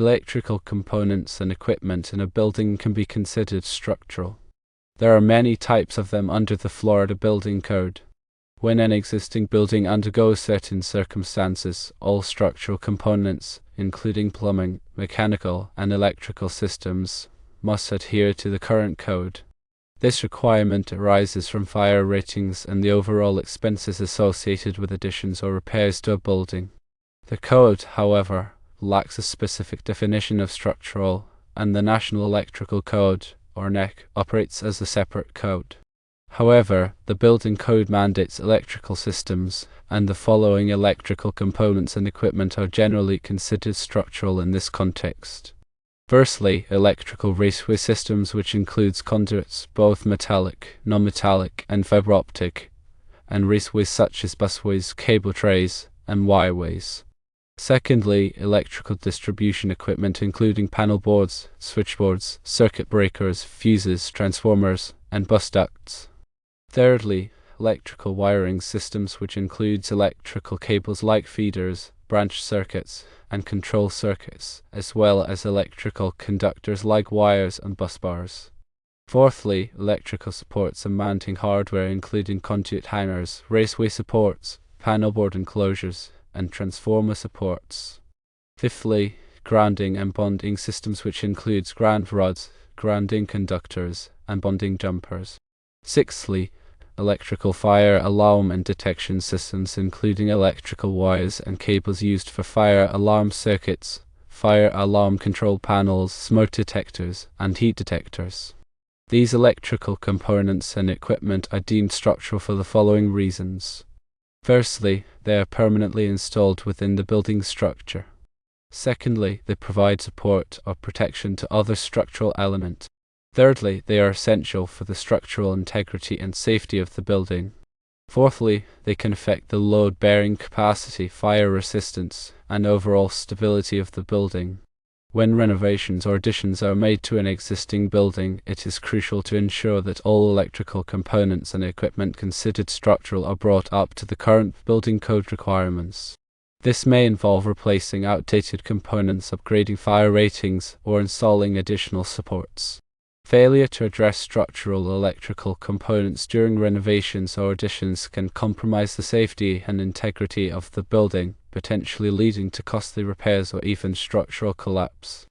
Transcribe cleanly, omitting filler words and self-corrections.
Electrical components and equipment in a building can be considered structural. There are many types of them under the Florida Building Code. When an existing building undergoes certain circumstances, all structural components, including plumbing, mechanical, and electrical systems, must adhere to the current code. This requirement arises from fire ratings and the overall expenses associated with additions or repairs to a building. The code, however, lacks a specific definition of structural, and the National Electrical Code, or NEC, operates as a separate code. However, the building code mandates electrical systems, and the following electrical components and equipment are generally considered structural in this context. Firstly, electrical raceway systems, which includes conduits, both metallic, non-metallic, and fiber optic, and raceways such as busways, cable trays, and wireways. Secondly, electrical distribution equipment including panel boards, switchboards, circuit breakers, fuses, transformers, and bus ducts. Thirdly, electrical wiring systems, which includes electrical cables like feeders, branch circuits, and control circuits, as well as electrical conductors like wires and bus bars. Fourthly, electrical supports and mounting hardware including conduit hangers, raceway supports, panel board enclosures, and transformer supports. Fifthly, grounding and bonding systems, which includes ground rods, grounding conductors, and bonding jumpers. Sixthly, electrical fire alarm and detection systems including electrical wires and cables used for fire alarm circuits, fire alarm control panels, smoke detectors, and heat detectors. These electrical components and equipment are deemed structural for the following reasons. Firstly, they are permanently installed within the building structure. Secondly, they provide support or protection to other structural elements. Thirdly, they are essential for the structural integrity and safety of the building. Fourthly, they can affect the load-bearing capacity, fire resistance, and overall stability of the building. When renovations or additions are made to an existing building, it is crucial to ensure that all electrical components and equipment considered structural are brought up to the current building code requirements. This may involve replacing outdated components, upgrading fire ratings, or installing additional supports. Failure to address structural electrical components during renovations or additions can compromise the safety and integrity of the building, potentially leading to costly repairs or even structural collapse.